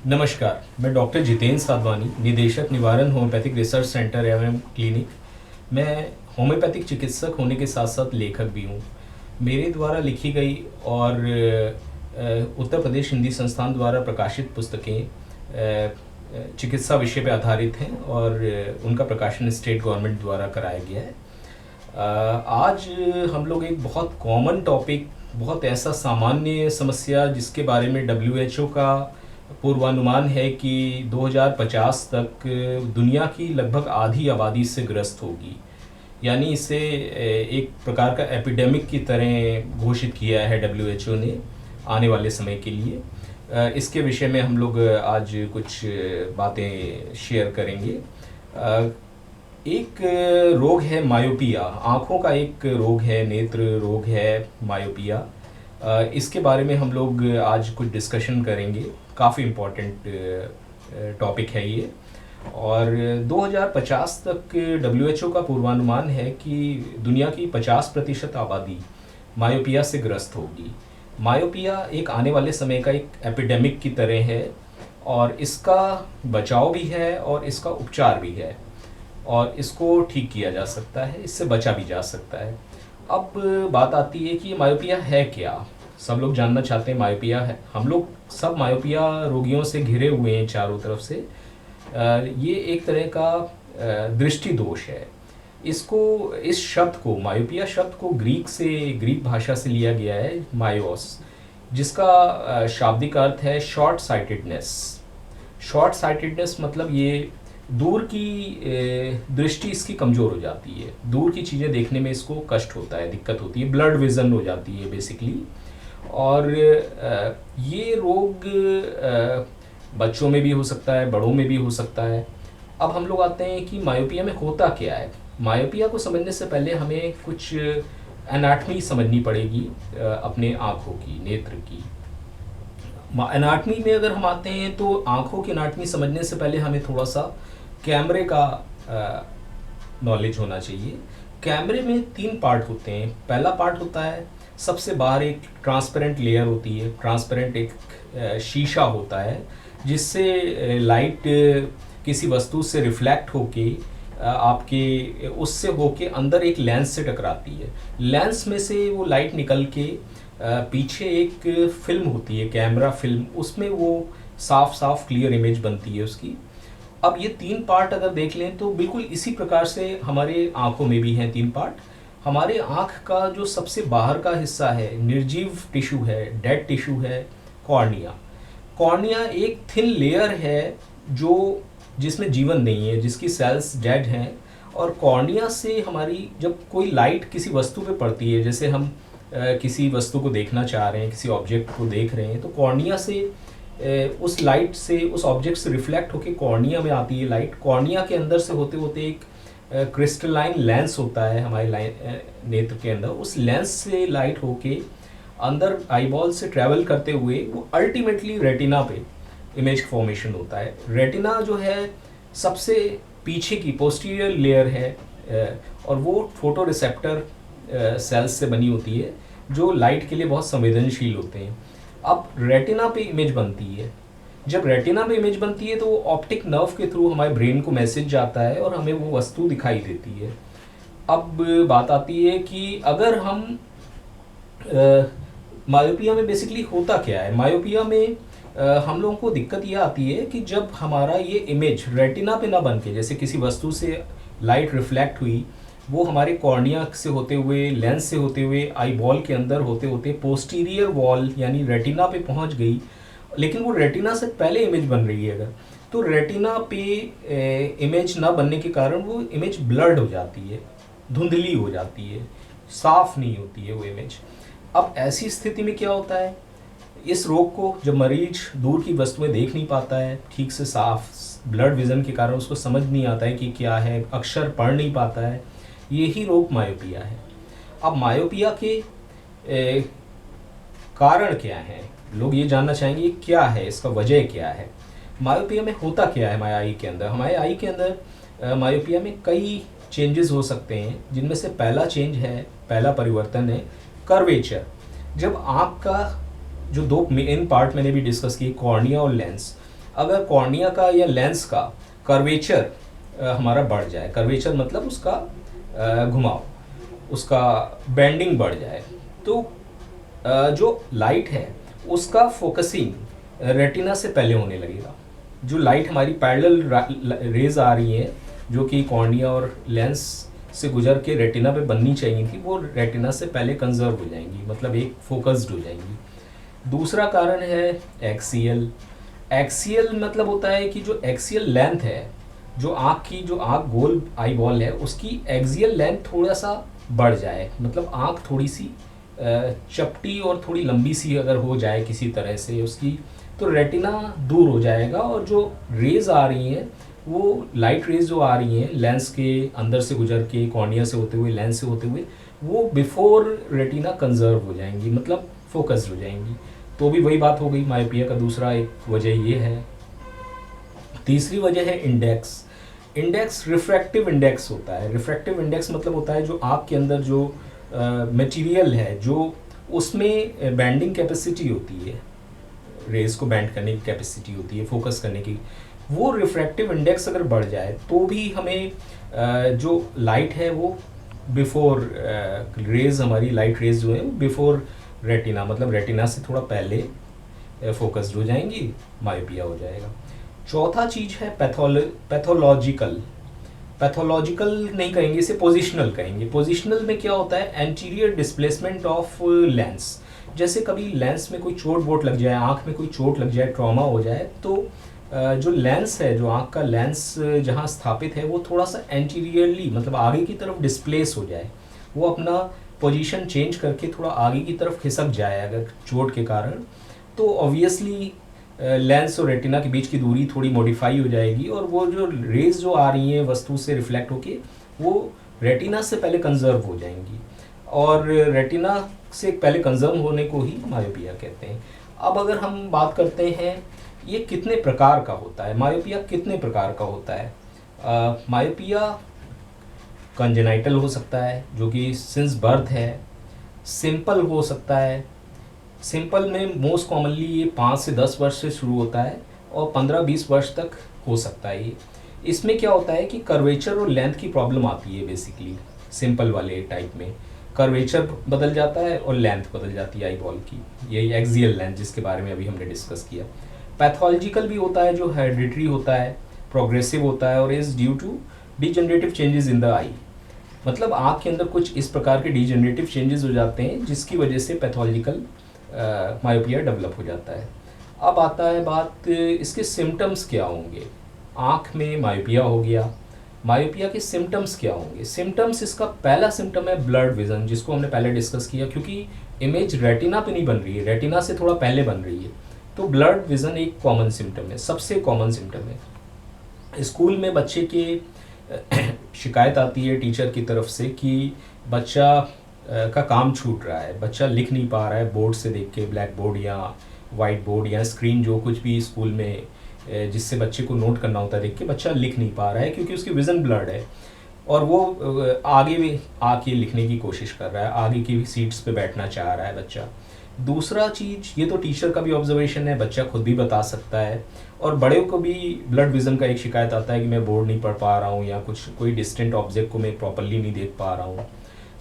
नमस्कार, मैं डॉक्टर जितेंद्र साधवानी, निदेशक निवारण होम्योपैथिक रिसर्च सेंटर एवं क्लिनिक। मैं होम्योपैथिक चिकित्सक होने के साथ साथ लेखक भी हूँ। मेरे द्वारा लिखी गई और उत्तर प्रदेश हिंदी संस्थान द्वारा प्रकाशित पुस्तकें चिकित्सा विषय पर आधारित हैं और उनका प्रकाशन स्टेट गवर्नमेंट द्वारा कराया गया है। आज हम लोग एक बहुत कॉमन टॉपिक, बहुत ऐसा सामान्य समस्या जिसके बारे में WHO का पूर्वानुमान है कि 2050 तक दुनिया की लगभग आधी आबादी से ग्रस्त होगी, यानी इसे एक प्रकार का एपिडेमिक की तरह घोषित किया है WHO ने आने वाले समय के लिए। इसके विषय में हम लोग आज कुछ बातें शेयर करेंगे। एक रोग है मायोपिया, आँखों का एक रोग है, नेत्र रोग है मायोपिया। इसके बारे में हम लोग आज कुछ डिस्कशन करेंगे। काफ़ी इम्पोर्टेंट टॉपिक है ये। और 2050 तक WHO का पूर्वानुमान है कि दुनिया की 50% आबादी मायोपिया से ग्रस्त होगी। मायोपिया एक आने वाले समय का एक एपिडेमिक की तरह है और इसका बचाव भी है और इसका उपचार भी है और इसको ठीक किया जा सकता है, इससे बचा भी जा सकता है। अब बात आती है कि मायोपिया है क्या। सब लोग जानना चाहते हैं मायोपिया है। हम लोग सब मायोपिया रोगियों से घिरे हुए हैं चारों तरफ से। ये एक तरह का दृष्टि दोष है। इसको, इस शब्द को, मायोपिया शब्द को ग्रीक भाषा से लिया गया है, मायोस, जिसका शाब्दिक अर्थ है शॉर्ट साइटेडनेस। शॉर्ट साइटेडनेस मतलब ये दूर की दृष्टि इसकी कमज़ोर हो जाती है, दूर की चीज़ें देखने में इसको कष्ट होता है, दिक्कत होती है, ब्लड विज़न हो जाती है बेसिकली। और ये रोग बच्चों में भी हो सकता है, बड़ों में भी हो सकता है। अब हम लोग आते हैं कि मायोपिया में होता क्या है। मायोपिया को समझने से पहले हमें कुछ एनाटमी समझनी पड़ेगी अपने आँखों की, नेत्र की। एनाटमी में अगर हम आते हैं तो आँखों की एनाटमी समझने से पहले हमें थोड़ा सा कैमरे का नॉलेज होना चाहिए। कैमरे में 3 पार्ट होते हैं। पहला पार्ट होता है, सबसे बाहर एक ट्रांसपेरेंट लेयर होती है, ट्रांसपेरेंट एक शीशा होता है जिससे लाइट किसी वस्तु से रिफ्लेक्ट होके आपके उससे होके अंदर एक लेंस से टकराती है। लेंस में से वो लाइट निकल के पीछे एक फिल्म होती है, कैमरा फिल्म, उसमें वो साफ साफ क्लियर इमेज बनती है उसकी। अब ये 3 पार्ट अगर देख लें तो बिल्कुल इसी प्रकार से हमारे आँखों में भी हैं 3 पार्ट। हमारे आँख का जो सबसे बाहर का हिस्सा है, निर्जीव टिश्यू है, डेड टिश्यू है, कॉर्निया। कॉर्निया एक थिन लेयर है जो जिसमें जीवन नहीं है, जिसकी सेल्स डेड हैं। और कॉर्निया से हमारी जब कोई लाइट किसी वस्तु पे पड़ती है, जैसे हम किसी वस्तु को देखना चाह रहे हैं, किसी ऑब्जेक्ट को देख रहे हैं, तो कॉर्निया से उस लाइट से, उस ऑब्जेक्ट से रिफ्लेक्ट होकर कॉर्निया में आती है लाइट। कॉर्निया के अंदर से होते होते एक क्रिस्टलाइन लेंस होता है हमारे नेत्र के अंदर। उस लेंस से लाइट होके अंदर आईबॉल से ट्रैवल करते हुए वो अल्टीमेटली रेटिना पे इमेज फॉर्मेशन होता है। रेटिना जो है सबसे पीछे की पोस्टीरियर लेयर है और वो फोटो रिसेप्टर सेल्स से बनी होती है जो लाइट के लिए बहुत संवेदनशील होते हैं। अब रेटिना पे इमेज बनती है। जब रेटिना पे इमेज बनती है तो वो ऑप्टिक नर्व के थ्रू हमारे ब्रेन को मैसेज जाता है और हमें वो वस्तु दिखाई देती है। अब बात आती है कि अगर हम मायोपिया में बेसिकली होता क्या है। मायोपिया में हम लोगों को दिक्कत ये आती है कि जब हमारा ये इमेज रेटिना पे ना बन के, जैसे किसी वस्तु से लाइट रिफ्लेक्ट हुई, वो हमारे कॉर्निया से होते हुए, लेंस से होते हुए, आई बॉल के अंदर होते होते पोस्टीरियर वॉल यानी रेटिना पे पहुंच गई, लेकिन वो रेटिना से पहले इमेज बन रही है अगर, तो रेटिना पे इमेज ना बनने के कारण वो इमेज ब्लर्ड हो जाती है, धुंधली हो जाती है, साफ नहीं होती है वो इमेज। अब ऐसी स्थिति में क्या होता है, इस रोग को जब मरीज दूर की वस्तुएं देख नहीं पाता है ठीक से, साफ ब्लड विजन के कारण उसको समझ नहीं आता है कि क्या है, अक्षर पढ़ नहीं पाता है, यही रोग मायोपिया है। अब मायोपिया के कारण क्या हैं, लोग ये जानना चाहेंगे क्या है, इसका वजह क्या है, मायोपिया में होता क्या है हमारे आई के अंदर। हमारे आई के अंदर मायोपिया में कई चेंजेस हो सकते हैं, जिनमें से पहला चेंज है, पहला परिवर्तन है कर्वेचर। जब आँख का जो 2 मेन पार्ट मैंने भी डिस्कस किए, कॉर्निया और लेंस, अगर कॉर्निया का या लेंस का कर्वेचर हमारा बढ़ जाए, कर्वेचर मतलब उसका घुमाव, उसका बेंडिंग बढ़ जाए, तो जो लाइट है उसका फोकसिंग रेटिना से पहले होने लगेगा। जो लाइट हमारी पैरेलल रेज आ रही हैं जो कि कॉर्निया और लेंस से गुजर के रेटिना पे बननी चाहिए थी, वो रेटिना से पहले कंजर्व हो जाएंगी, मतलब एक फोकस्ड हो जाएंगी। दूसरा कारण है एक्सियल। एक्सियल मतलब होता है कि जो एक्सियल लेंथ है, जो आँख गोल आई बॉल है उसकी एक्सियल लेंथ थोड़ा सा बढ़ जाए, मतलब आँख थोड़ी सी चपटी और थोड़ी लंबी सी अगर हो जाए किसी तरह से उसकी, तो रेटिना दूर हो जाएगा और जो रेज आ रही हैं वो लाइट रेज जो आ रही हैं लेंस के अंदर से गुजर के कॉर्निया से होते हुए लेंस से होते हुए वो बिफोर रेटिना कंजर्व हो जाएंगी, मतलब फोकस्ड हो जाएंगी। तो भी वही बात हो गई, मायोपिया का दूसरा एक वजह ये है। तीसरी वजह है इंडेक्स। इंडेक्स रिफ्रैक्टिव इंडेक्स होता है। रिफ्रैक्टिव इंडेक्स मतलब होता है जो आँख के अंदर जो मटेरियल है जो उसमें बैंडिंग कैपेसिटी होती है, रेज को बैंड करने की कैपेसिटी होती है, फोकस करने की, वो रिफ्रैक्टिव इंडेक्स अगर बढ़ जाए तो भी हमें जो लाइट है वो बिफोर रेज, हमारी लाइट रेज जो है वो बिफोर रेटिना, मतलब रेटिना से थोड़ा पहले फोकस्ड हो जाएंगी, मायोपिया हो जाएगा। चौथा चीज़ है पैथोलॉजिकल। पैथोलॉजिकल नहीं कहेंगे, इसे पोजिशनल कहेंगे। पोजिशनल में क्या होता है, एंटीरियर डिस्प्लेसमेंट ऑफ लेंस। जैसे कभी लेंस में कोई चोट वोट लग जाए, आँख में कोई चोट लग जाए, ट्रॉमा हो जाए, तो जो लेंस है, जो आँख का लेंस जहाँ स्थापित है वो थोड़ा सा एंटीरियरली मतलब आगे की तरफ डिस्प्लेस हो जाए, वो अपना पोजीशन चेंज करके थोड़ा आगे की तरफ खिसक जाए अगर चोट के कारण, तो ऑब्वियसली लेंस और रेटिना के बीच की दूरी थोड़ी मॉडिफाई हो जाएगी और वो जो रेज जो आ रही हैं वस्तु से रिफ्लेक्ट होके वो रेटिना से पहले कंजर्व हो जाएंगी, और रेटिना से पहले कंजर्व होने को ही मायोपिया कहते हैं। अब अगर हम बात करते हैं ये कितने प्रकार का होता है, मायोपिया कितने प्रकार का होता है। मायोपिया कंजेनाइटल हो सकता है जो कि सिंस बर्थ है, सिंपल हो सकता है। सिंपल में मोस्ट कॉमनली ये 5 से 10 वर्ष से शुरू होता है और 15-20 वर्ष तक हो सकता है ये। इसमें क्या होता है कि कर्वेचर और लेंथ की प्रॉब्लम आती है बेसिकली। सिंपल वाले टाइप में कर्वेचर बदल जाता है और लेंथ बदल जाती है आई बॉल की, यही एक्सियल लेंथ जिसके बारे में अभी हमने डिस्कस किया। पैथोलॉजिकल भी होता है जो हेरिडिटरी होता है, प्रोग्रेसिव होता है और is due to degenerative changes in the eye, मतलब आँख के अंदर कुछ इस प्रकार के डिजेनरेटिव चेंजेस हो जाते हैं जिसकी वजह से पैथोलॉजिकल मायोपिया डेवलप हो जाता है। अब आता है बात इसके सिम्टम्स क्या होंगे। आँख में मायोपिया हो गया, मायोपिया के सिम्टम्स क्या होंगे। सिम्टम्स, इसका पहला सिम्टम है ब्लर्ड विजन, जिसको हमने पहले डिस्कस किया, क्योंकि इमेज रेटिना पे नहीं बन रही है, रेटिना से थोड़ा पहले बन रही है, तो ब्लर्ड विजन एक कॉमन सिम्टम है, सबसे कॉमन सिम्टम है। स्कूल में बच्चे के शिकायत आती है टीचर की तरफ से कि बच्चा का काम छूट रहा है, बच्चा लिख नहीं पा रहा है बोर्ड से देख के, ब्लैक बोर्ड या वाइट बोर्ड या स्क्रीन जो कुछ भी स्कूल में जिससे बच्चे को नोट करना होता है देख के, बच्चा लिख नहीं पा रहा है क्योंकि उसकी विज़न ब्लर्ड है और वो आगे भी आके लिखने की कोशिश कर रहा है, आगे की सीट्स पे बैठना चाह रहा है बच्चा। दूसरा चीज़, ये तो टीचर का भी ऑब्जर्वेशन है, बच्चा खुद भी बता सकता है, और बड़े को भी ब्लड विज़न का एक शिकायत आता है कि मैं बोर्ड नहीं पढ़ पा रहा हूँ या कुछ कोई डिस्टेंट ऑब्जेक्ट को मैं प्रॉपरली नहीं देख पा रहा हूँ।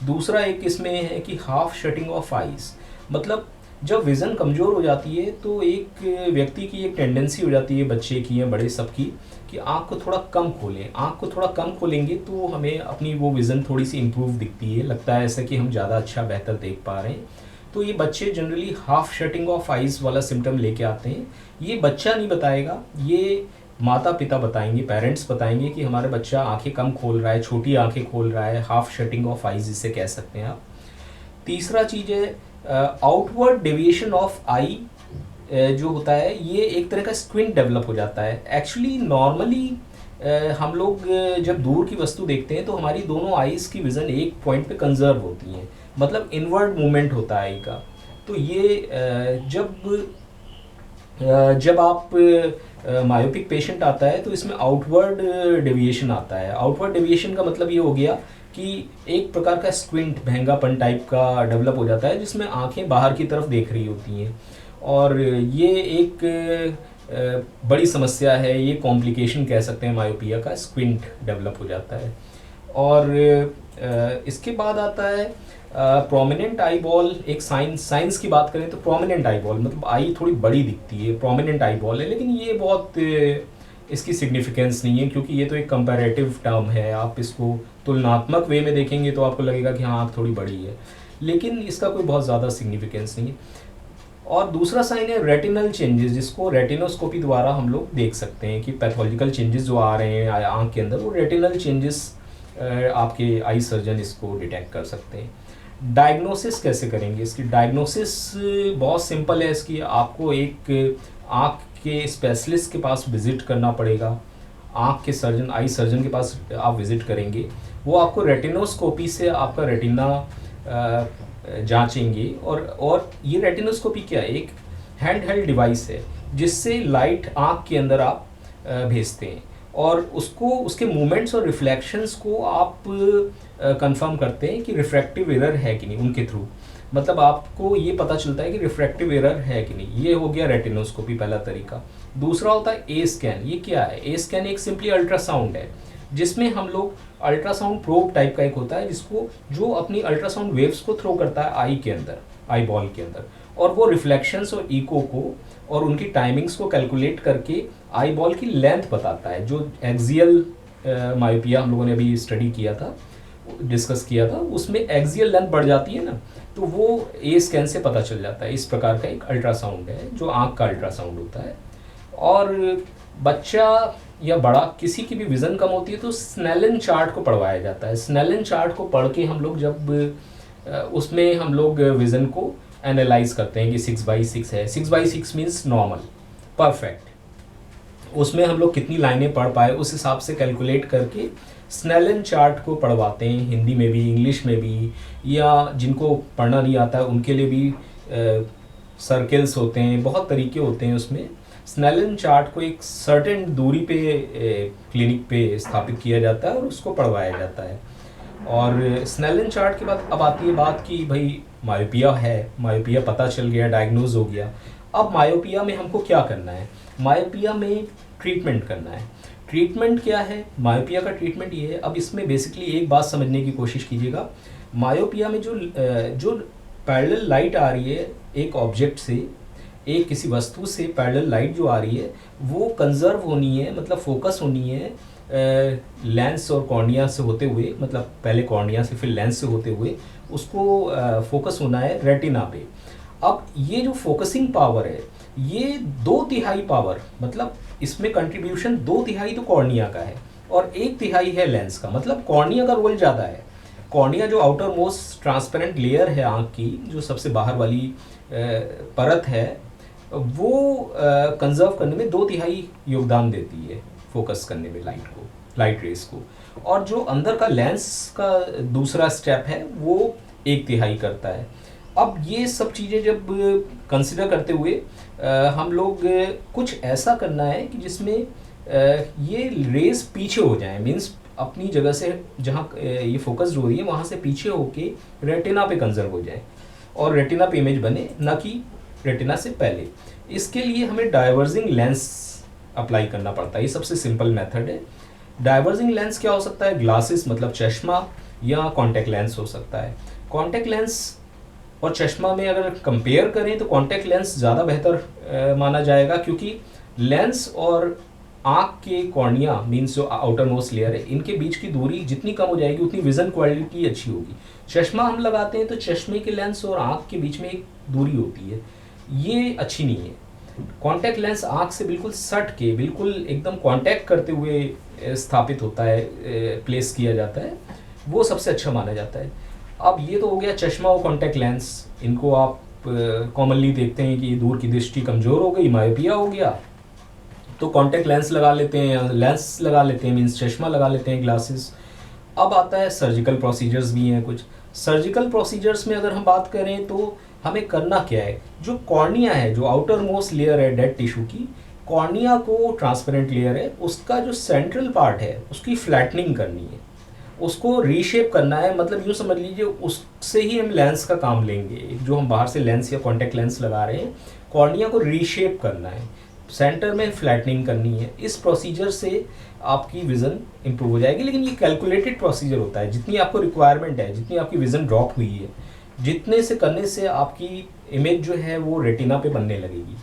दूसरा एक इसमें है कि हाफ शटिंग ऑफ आइज़, मतलब जब विज़न कमज़ोर हो जाती है तो एक व्यक्ति की एक टेंडेंसी हो जाती है, बच्चे की या बड़े सबकी, कि आँख को थोड़ा कम खोलें। आँख को थोड़ा कम खोलेंगे तो हमें अपनी वो विज़न थोड़ी सी इम्प्रूव दिखती है, लगता है ऐसा कि हम ज़्यादा अच्छा बेहतर देख पा रहे हैं। तो ये बच्चे generally half shutting of eyes वाला सिम्टम लेके आते हैं। ये बच्चा नहीं बताएगा, ये माता पिता बताएंगे, पेरेंट्स बताएंगे कि हमारा बच्चा आंखें कम खोल रहा है, छोटी आंखें खोल रहा है, हाफ शटिंग ऑफ आइज इसे कह सकते हैं आप। तीसरा चीज़ है आउटवर्ड डेविएशन ऑफ आई जो होता है, ये एक तरह का स्क्विंट डेवलप हो जाता है। एक्चुअली नॉर्मली हम लोग जब दूर की वस्तु देखते हैं तो हमारी दोनों आइज़ की विज़न एक पॉइंट पे कंजर्व होती हैं, मतलब इनवर्ड मूवमेंट होता है आई का। तो ये जब आप मायोपिक पेशेंट आता है तो इसमें आउटवर्ड डेविएशन आता है। आउटवर्ड डेविएशन का मतलब ये हो गया कि एक प्रकार का स्क्विंट, भैंगापन टाइप का डेवलप हो जाता है जिसमें आंखें बाहर की तरफ देख रही होती हैं, और ये एक बड़ी समस्या है, ये कॉम्प्लिकेशन कह सकते हैं मायोपिया का, स्क्विंट डेवलप हो जाता है। और इसके बाद आता है प्रोमिनेंट आई बॉल। एक साइंस की बात करें तो प्रोमिनेंट आई बॉल मतलब आई थोड़ी बड़ी दिखती है, प्रोमिनेंट आई बॉल है, लेकिन ये बहुत इसकी सिग्निफिकेंस नहीं है, क्योंकि ये तो एक कंपैरेटिव टर्म है। आप इसको तुलनात्मक वे में देखेंगे तो आपको लगेगा कि हाँ आँख थोड़ी बड़ी है, लेकिन इसका कोई बहुत ज़्यादा सिग्निफिकेंस नहीं है। और दूसरा साइन है रेटिनल चेंजेस, जिसको रेटिनोस्कोपी द्वारा हम लोग देख सकते हैं कि पैथोलॉजिकल चेंजेस जो आ रहे हैं आँख के अंदर, वो रेटिनल चेंजेस आपके आई सर्जन इसको डिटेक्ट कर सकते हैं। डायग्नोसिस कैसे करेंगे? इसकी डायग्नोसिस बहुत सिंपल है। इसकी आपको एक आँख के स्पेशलिस्ट के पास विज़िट करना पड़ेगा। आँख के सर्जन, आई सर्जन के पास आप विज़िट करेंगे, वो आपको रेटिनोस्कोपी से आपका रेटिना जांचेंगे। और ये रेटिनोस्कोपी क्या है? एक हैंड हेल्ड डिवाइस है जिससे लाइट आँख के अंदर आप भेजते हैं, और उसको उसके मूवमेंट्स और रिफ्लेक्शंस को आप कंफर्म करते हैं कि रिफ्रैक्टिव एरर है कि नहीं उनके थ्रू। मतलब आपको ये पता चलता है कि रिफ्रैक्टिव एरर है कि नहीं। ये हो गया रेटिनोस्कोपी, पहला तरीका। दूसरा होता है ए स्कैन। ये क्या है? ए स्कैन एक सिंपली अल्ट्रासाउंड है, जिसमें हम लोग अल्ट्रासाउंड प्रोब टाइप का एक होता है, जिसको जो अपनी अल्ट्रासाउंड वेव्स को थ्रो करता है आई के अंदर, आई बॉल के अंदर, और वो रिफ्लेक्शंस और इको को और उनकी टाइमिंग्स को कैलकुलेट करके आई बॉल की लेंथ बताता है। जो एक्सियल मायोपिया हम लोगों ने अभी स्टडी किया था, डिस्कस किया था, उसमें एक्सियल लेंथ बढ़ जाती है ना, तो वो ए स्कैन से पता चल जाता है। इस प्रकार का एक अल्ट्रासाउंड है जो आँख का अल्ट्रासाउंड होता है। और बच्चा या बड़ा किसी की भी विज़न कम होती है तो स्नेलन चार्ट को पढ़वाया जाता है। स्नेलन चार्ट को पढ़ के हम लोग जब उसमें हम लोग विज़न को एनालाइज करते हैं कि 6/6 है। 6/6 मीन्स नॉर्मल, परफेक्ट। उसमें हम लोग कितनी लाइनें पढ़ पाए उस हिसाब से कैलकुलेट करके स्नेलन चार्ट को पढ़वाते हैं, हिंदी में भी, इंग्लिश में भी, या जिनको पढ़ना नहीं आता है उनके लिए भी सर्कल्स होते हैं, बहुत तरीके होते हैं उसमें। स्नेलन चार्ट को एक सर्टेन दूरी पे क्लिनिक पे स्थापित किया जाता है और उसको पढ़वाया जाता है। और स्नेलन चार्ट के बाद अब आती है बात कि भाई मायोपिया है, मायोपिया पता चल गया, डायग्नोज हो गया। अब मायोपिया में हमको क्या करना है? मायोपिया में ट्रीटमेंट करना है। ट्रीटमेंट क्या है? मायोपिया का ट्रीटमेंट ये है। अब इसमें बेसिकली एक बात समझने की कोशिश कीजिएगा। मायोपिया में जो पैरेलल लाइट आ रही है एक ऑब्जेक्ट से, एक किसी वस्तु से पैरेलल लाइट जो आ रही है, वो कंजर्व होनी है, मतलब फोकस होनी है लेंस और कॉर्निया से होते हुए, मतलब पहले कॉर्निया से फिर लेंस से होते हुए उसको फोकस होना है रेटिना पे। अब ये जो फोकसिंग पावर है, ये 2/3 पावर, मतलब इसमें कंट्रीब्यूशन 2/3 तो कॉर्निया का है और 1/3 है लेंस का। मतलब कॉर्निया का रोल ज़्यादा है। कॉर्निया जो आउटर मोस्ट ट्रांसपेरेंट लेयर है आँख की, जो सबसे बाहर वाली परत है, वो कंजर्व करने में 2/3 योगदान देती है, फोकस करने में लाइट को, लाइट रेस को। और जो अंदर का लेंस का दूसरा स्टेप है वो 1/3 करता है। अब ये सब चीज़ें जब कंसिडर करते हुए हम लोग कुछ ऐसा करना है कि जिसमें ये रेस पीछे हो जाए, मीन्स अपनी जगह से जहाँ ये फोकस हो रही है वहाँ से पीछे होके रेटिना पे कंजर्व हो जाए और रेटिना पे इमेज बने, ना कि रेटिना से पहले। इसके लिए हमें डाइवर्जिंग लेंस अप्लाई करना पड़ता है। ये सबसे सिंपल मेथड है। डाइवर्जिंग लेंस क्या हो सकता है? ग्लासेस मतलब चश्मा, या कॉन्टैक्ट लेंस हो सकता है। कॉन्टैक्ट लेंस और चश्मा में अगर कंपेयर करें तो कॉन्टैक्ट लेंस ज़्यादा बेहतर माना जाएगा, क्योंकि लेंस और आँख के कॉर्निया मीन्स जो आउटर मोस्ट लेयर है, इनके बीच की दूरी जितनी कम हो जाएगी उतनी विज़न क्वालिटी अच्छी होगी। चश्मा हम लगाते हैं तो चश्मे के लेंस और आँख के बीच में एक दूरी होती है, ये अच्छी नहीं है। कॉन्टैक्ट लेंस आँख से बिल्कुल सट के, बिल्कुल एकदम कॉन्टैक्ट करते हुए स्थापित होता है, प्लेस किया जाता है, वो सबसे अच्छा माना जाता है। अब ये तो हो गया चश्मा और कॉन्टैक्ट लेंस। इनको आप कॉमनली देखते हैं कि दूर की दृष्टि कमज़ोर हो गई, मायोपिया हो गया, तो कॉन्टैक्ट लेंस लगा लेते हैं, या लेंस लगा लेते हैं, मीन्स चश्मा लगा लेते हैं, ग्लासेस। अब आता है सर्जिकल प्रोसीजर्स भी हैं कुछ। सर्जिकल प्रोसीजर्स में अगर हम बात करें तो हमें करना क्या है? जो कॉर्निया है, जो आउटर मोस्ट लेयर है डेड टिश्यू की, कॉर्निया को ट्रांसपेरेंट लेयर है, उसका जो सेंट्रल पार्ट है उसकी फ्लैटनिंग करनी है, उसको रीशेप करना है। मतलब यूँ समझ लीजिए उससे ही हम लेंस का काम लेंगे। जो हम बाहर से लेंस या कॉन्टैक्ट लेंस लगा रहे हैं, कॉर्निया को रीशेप करना है सेंटर में फ्लैटनिंग करनी है। इस प्रोसीजर से आपकी विज़न इंप्रूव हो जाएगी, लेकिन ये कैलकुलेटेड प्रोसीजर होता है। जितनी आपको रिक्वायरमेंट है, जितनी आपकी विज़न ड्रॉप हुई है, जितने से करने से आपकी इमेज जो है वो रेटिना पे बनने लगेगी,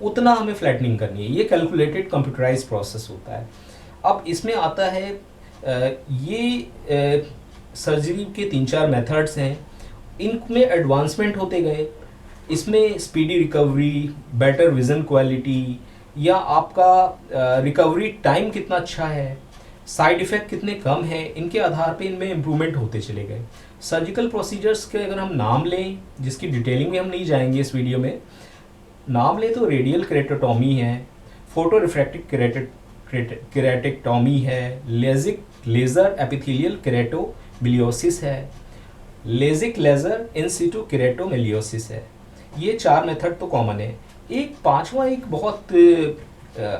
उतना हमें फ्लैटनिंग करनी है। ये कैलकुलेटेड कंप्यूटराइज प्रोसेस होता है। अब इसमें आता है ये सर्जरी के 3-4 मेथड्स हैं, इनमें एडवांसमेंट होते गए। इसमें speedy recovery, better vision quality, या आपका रिकवरी टाइम कितना अच्छा है, साइड इफ़ेक्ट कितने कम हैं, इनके आधार पे इनमें इम्प्रूवमेंट होते चले गए। सर्जिकल प्रोसीजर्स के अगर हम नाम लें, जिसकी डिटेलिंग में हम नहीं जाएंगे इस वीडियो में, नाम लें तो रेडियल केरेटोटॉमी है, फोटो रिफ्रैक्टिव केरेटेक्टॉमी है, लेज़र एपिथेलियल केरेटोमिलियोसिस है, लेजिक लेज़र इन सिटू केरेटोमिलियोसिस है। ये 4 मेथड तो कॉमन है। एक पांचवा, एक बहुत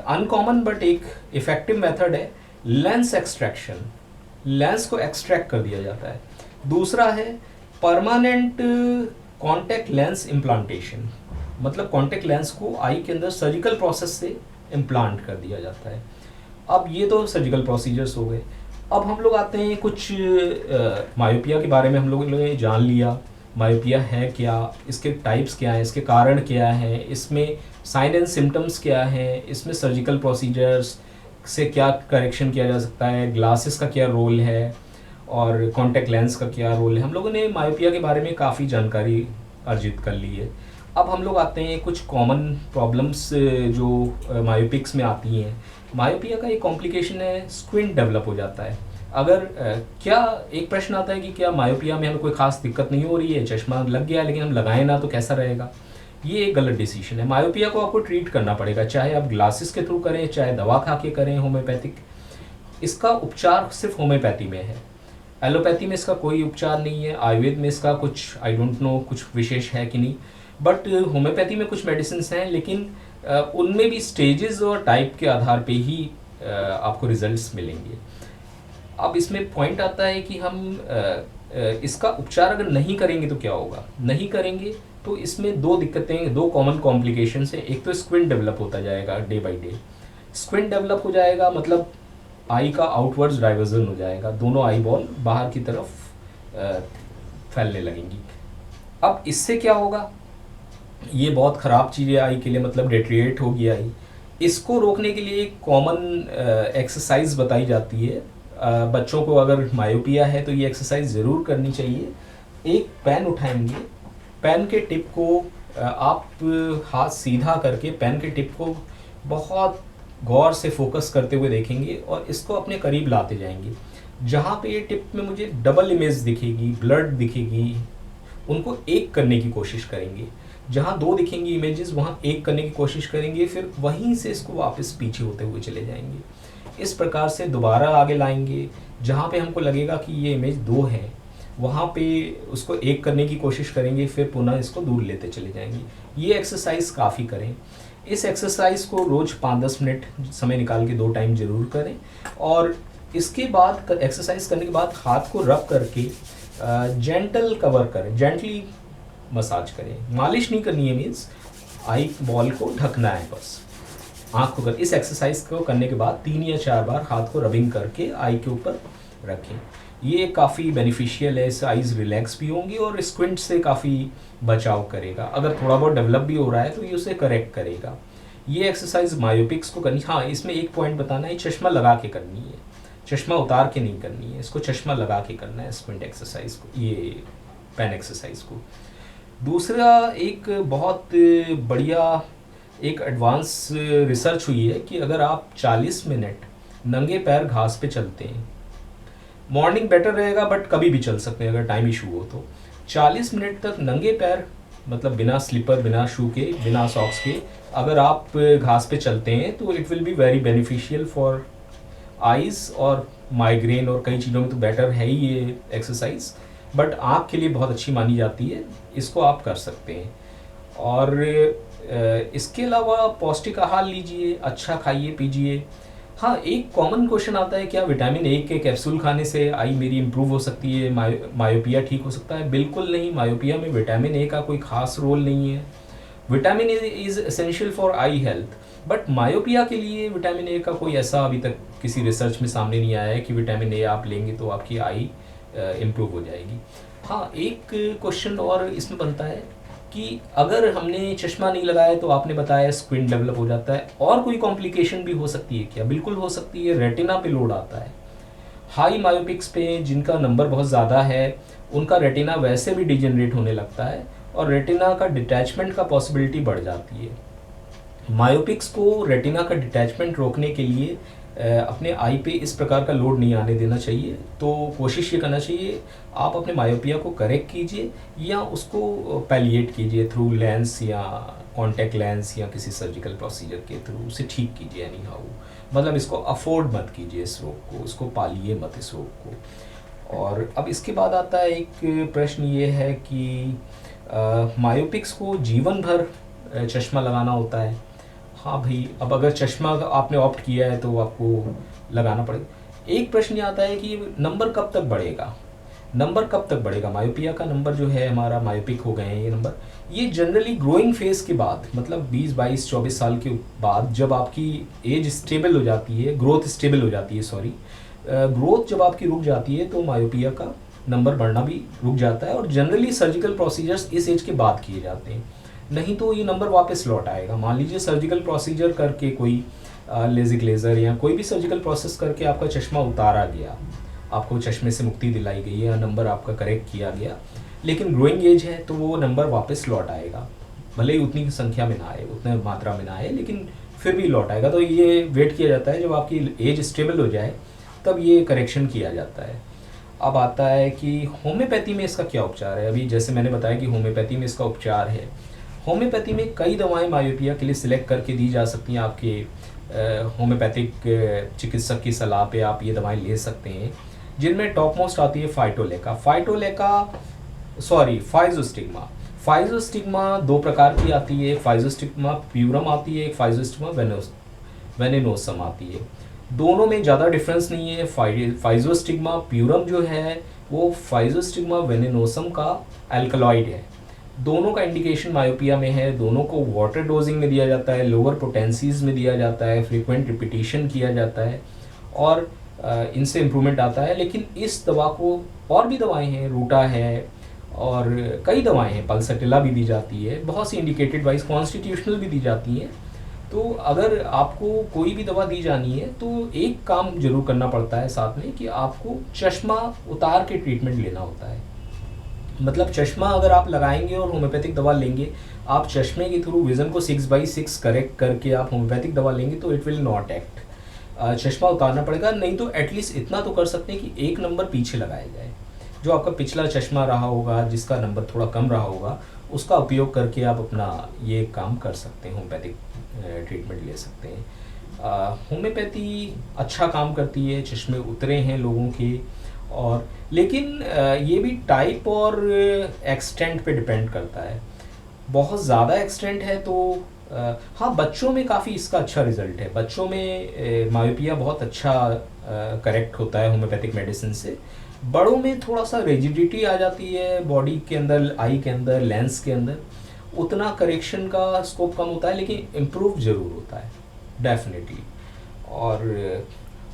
अनकॉमन बट एक इफ़ेक्टिव मेथड है लेंस एक्सट्रैक्शन। लेंस को एक्सट्रैक्ट कर दिया जाता है। दूसरा है परमानेंट कॉन्टैक्ट लेंस इम्प्लांटेशन, मतलब कॉन्टैक्ट लेंस को आई के अंदर सर्जिकल प्रोसेस से इम्प्लांट कर दिया जाता है। अब ये तो सर्जिकल प्रोसीजर्स हो गए। अब हम लोग आते हैं कुछ मायोपिया के बारे में। हम लोगों ने जान लिया मायोपिया है क्या, इसके टाइप्स क्या हैं, इसके कारण क्या हैं, इसमें साइन एंड सिम्टम्स क्या हैं, इसमें सर्जिकल प्रोसीजर्स से क्या करेक्शन किया जा सकता है, ग्लासेस का क्या रोल है और कॉन्टैक्ट लेंस का क्या रोल है। हम लोगों ने मायोपिया के बारे में काफ़ी जानकारी अर्जित कर ली है। अब हम लोग आते हैं कुछ कॉमन प्रॉब्लम्स जो मायोपिक्स में आती हैं। मायोपिया का एक कॉम्प्लिकेशन है, स्क्विंट डेवलप हो जाता है। अगर क्या एक प्रश्न आता है कि क्या मायोपिया में हमें कोई खास दिक्कत नहीं हो रही है, चश्मा लग गया लेकिन हम लगाएं ना तो कैसा रहेगा। ये एक गलत डिसीजन है। मायोपिया को आपको ट्रीट करना पड़ेगा, चाहे आप ग्लासेस के थ्रू करें, चाहे दवा खा के करें होम्योपैथिक। इसका उपचार सिर्फ होम्योपैथी में है, एलोपैथी में इसका कोई उपचार नहीं है। आयुर्वेद में इसका कुछ आई डोंट नो कुछ विशेष है कि नहीं, बट होम्योपैथी में कुछ मेडिसिन हैं, लेकिन उनमें भी स्टेजेस और टाइप के आधार पे ही आपको रिजल्ट्स मिलेंगे। अब इसमें पॉइंट आता है कि हम इसका उपचार अगर नहीं करेंगे तो क्या होगा। नहीं करेंगे तो इसमें 2 दिक्कतें, 2 कॉमन कॉम्प्लिकेशंस हैं। एक तो स्क्विंट डेवलप होता जाएगा day by day. Squint develop हो जाएगा मतलब आई का आउटवर्ड्स डाइवर्जन हो जाएगा, दोनों आई बॉल बाहर की तरफ फैलने लगेंगी। अब इससे क्या होगा, ये बहुत ख़राब चीज़ है आई के लिए, मतलब डेट्रिएट होगी आई। इसको रोकने के लिए एक कॉमन एक्सरसाइज बताई जाती है। बच्चों को अगर मायोपिया है तो ये एक्सरसाइज ज़रूर करनी चाहिए। एक पेन उठाएंगे, पेन के टिप को आप हाथ सीधा करके पेन के टिप को बहुत गौर से फोकस करते हुए देखेंगे और इसको अपने करीब लाते जाएंगे। जहाँ पे ये टिप में मुझे डबल इमेज दिखेगी, ब्लड दिखेगी, उनको एक करने की कोशिश करेंगे। जहाँ 2 दिखेंगी इमेजेस वहाँ एक करने की कोशिश करेंगे, फिर वहीं से इसको वापस पीछे होते हुए चले जाएंगे। इस प्रकार से दोबारा आगे लाएंगे। जहाँ पे हमको लगेगा कि ये इमेज 2 है वहाँ पे उसको एक करने की कोशिश करेंगे, फिर पुनः इसको दूर लेते चले जाएंगे। ये एक्सरसाइज काफ़ी करें। इस एक्सरसाइज को रोज़ 5-10 मिनट समय निकाल के 2 टाइम ज़रूर करें। और इसके बाद एक्सरसाइज करने के बाद हाथ को रब करके जेंटल कवर करें, जेंटली मसाज करें। मालिश नहीं करनी है, मीन्स आई बॉल को ढकना है बस, आँख को कर। इस एक्सरसाइज को करने के बाद 3 या 4 बार हाथ को रबिंग करके आई के ऊपर रखें। ये काफ़ी बेनिफिशियल है, इससे आईज रिलैक्स भी होंगी और स्क्विंट से काफ़ी बचाव करेगा। अगर थोड़ा बहुत डेवलप भी हो रहा है तो ये उसे करेक्ट करेगा। ये एक्सरसाइज मायोपिक्स को करनी। हाँ, इसमें एक पॉइंट बताना है, चश्मा लगा के करनी है, चश्मा उतार के नहीं करनी है। इसको चश्मा लगा के करना है स्क्विंट एक्सरसाइज को, ये पेन एक्सरसाइज को। दूसरा एक बहुत बढ़िया एक एडवांस रिसर्च हुई है कि अगर आप 40 मिनट नंगे पैर घास पे चलते हैं, मॉर्निंग बेटर रहेगा बट कभी भी चल सकते हैं अगर टाइम इशू हो तो, 40 मिनट तक नंगे पैर मतलब बिना स्लीपर, बिना शू के, बिना सॉक्स के अगर आप घास पे चलते हैं तो it will be very beneficial for eyes और माइग्रेन और कई चीज़ों में तो बेटर है ही ये एक्सरसाइज, बट आँख के लिए बहुत अच्छी मानी जाती है। इसको आप कर सकते हैं। और इसके अलावा पौष्टिक आहार लीजिए, अच्छा खाइए पीजिए। हाँ, एक कॉमन क्वेश्चन आता है, क्या विटामिन ए के कैप्सूल खाने से आई मेरी इम्प्रूव हो सकती है, मायोपिया ठीक हो सकता है? बिल्कुल नहीं। मायोपिया में विटामिन ए का कोई ख़ास रोल नहीं है। Vitamin A is essential for I health, but myopia के लिए विटामिन ए का कोई ऐसा अभी तक किसी रिसर्च में सामने नहीं आया है कि विटामिन ए आप लेंगे तो आपकी आई इम्प्रूव हो जाएगी। हाँ, एक क्वेश्चन और इसमें बनता है कि अगर हमने चश्मा नहीं लगाया तो आपने बताया स्क्विंट डेवलप हो जाता है, और कोई कॉम्प्लिकेशन भी हो सकती है क्या? बिल्कुल हो सकती है, रेटिना पे लोड आता है। हाई मायोपिक्स पे जिनका नंबर बहुत ज़्यादा है उनका रेटिना वैसे भी डिजेनरेट होने लगता है और रेटिना का डिटैचमेंट का पॉसिबिलिटी बढ़ जाती है। मायोपिक्स को रेटिना का डिटैचमेंट रोकने के लिए अपने आई पे इस प्रकार का लोड नहीं आने देना चाहिए। तो कोशिश ये करना चाहिए आप अपने मायोपिया को करेक्ट कीजिए या उसको पैलिएट कीजिए थ्रू लेंस या कॉन्टैक्ट लेंस या किसी सर्जिकल प्रोसीजर के थ्रू उसे ठीक कीजिए। एनी हाउ, मतलब इसको अफोर्ड मत कीजिए इस रोग को, इसको पालिए मत इस रोग को। और अब इसके बाद आता है एक प्रश्न ये है कि मायोपिक्स को जीवन भर चश्मा लगाना होता है। हाँ भाई, अब अगर चश्मा आपने ऑप्ट किया है तो आपको लगाना पड़ेगा। एक प्रश्न ये आता है कि नंबर कब तक बढ़ेगा, नंबर कब तक बढ़ेगा? मायोपिया का नंबर जो है हमारा, मायोपिक हो गए हैं ये नंबर, ये जनरली ग्रोइंग फेज के बाद, मतलब 20, 22, 24 साल के बाद जब आपकी एज स्टेबल हो जाती है, ग्रोथ स्टेबल हो जाती है, सॉरी, ग्रोथ जब आपकी रुक जाती है तो मायोपिया का नंबर बढ़ना भी रुक जाता है। और जनरली सर्जिकल प्रोसीजर्स इस एज के बाद किए जाते हैं, नहीं तो ये नंबर वापस लौट आएगा। मान लीजिए सर्जिकल प्रोसीजर करके कोई लेजिक लेज़र या कोई भी सर्जिकल प्रोसेस करके आपका चश्मा उतारा गया, आपको चश्मे से मुक्ति दिलाई गई या नंबर आपका करेक्ट किया गया, लेकिन ग्रोइंग एज है तो वो नंबर वापस लौट आएगा, भले ही उतनी संख्या में ना आए, उतने मात्रा में ना आए, लेकिन फिर भी लौट आएगा। तो ये वेट किया जाता है जब आपकी एज स्टेबल हो जाए तब ये करेक्शन किया जाता है। अब आता है कि होम्योपैथी में इसका क्या उपचार है। अभी जैसे मैंने बताया कि होम्योपैथी में इसका उपचार है। होम्योपैथी में कई दवाएं मायोपिया के लिए सिलेक्ट करके दी जा सकती हैं। आपके होम्योपैथिक चिकित्सक की सलाह पे आप ये दवाएं ले सकते हैं, जिनमें टॉप मोस्ट आती है फाइजोस्टिग्मा। फाइजोस्टिग्मा दो प्रकार की आती है, फाइजोस्टिग्मा प्यूरम आती है, एक फाइजोस्टिग्मा वेनेनोसम आती है। दोनों में ज़्यादा डिफरेंस नहीं है। फाइजोस्टिग्मा प्यूरम जो है वो फाइजोस्टिग्मा वेनेनोसम का अल्कलॉइड है। दोनों का इंडिकेशन मायोपिया में है, दोनों को वाटर डोजिंग में दिया जाता है, लोअर पोटेंसीज में दिया जाता है, फ्रीक्वेंट रिपीटिशन किया जाता है और इनसे इम्प्रूवमेंट आता है। लेकिन इस दवा को, और भी दवाएं हैं, रूटा है और कई दवाएं हैं, पल्सटिला भी दी जाती है, बहुत सी इंडिकेटेड वाइज कॉन्स्टिट्यूशनल भी दी जाती हैं। तो अगर आपको कोई भी दवा दी जानी है तो एक काम जरूर करना पड़ता है साथ में कि आपको चश्मा उतार के ट्रीटमेंट लेना होता है। मतलब चश्मा अगर आप लगाएंगे और होम्योपैथिक दवा लेंगे, आप चश्मे के थ्रू विज़न को 6/6 करेक्ट करके आप होम्योपैथिक दवा लेंगे तो इट विल नॉट एक्ट। चश्मा उतारना पड़ेगा, नहीं तो एटलीस्ट इतना तो कर सकते हैं कि एक नंबर पीछे लगाया जाए। जो आपका पिछला चश्मा रहा होगा, जिसका नंबर थोड़ा कम रहा होगा, उसका उपयोग करके आप अपना ये काम कर सकते हैं, होम्योपैथिक ट्रीटमेंट ले सकते हैं। होम्योपैथी अच्छा काम करती है, चश्मे उतरे हैं लोगों के, और लेकिन ये भी टाइप और एक्सटेंट पे डिपेंड करता है। बहुत ज़्यादा एक्सटेंट है तो हाँ, बच्चों में काफ़ी इसका अच्छा रिजल्ट है। बच्चों में मायोपिया बहुत अच्छा करेक्ट होता है होम्योपैथिक मेडिसिन से। बड़ों में थोड़ा सा रिजिडिटी आ जाती है बॉडी के अंदर, आई के अंदर, लेंस के अंदर, उतना करेक्शन का स्कोप कम होता है, लेकिन इम्प्रूव ज़रूर होता है डेफिनेटली।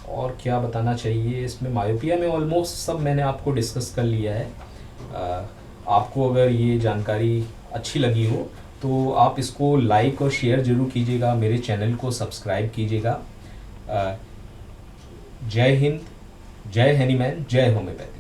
और क्या बताना चाहिए इसमें, मायोपिया में ऑलमोस्ट सब मैंने आपको डिस्कस कर लिया है। आपको अगर ये जानकारी अच्छी लगी हो तो आप इसको लाइक और शेयर ज़रूर कीजिएगा, मेरे चैनल को सब्सक्राइब कीजिएगा। जय हिंद, जय हनीमैन, जय होम्योपैथी।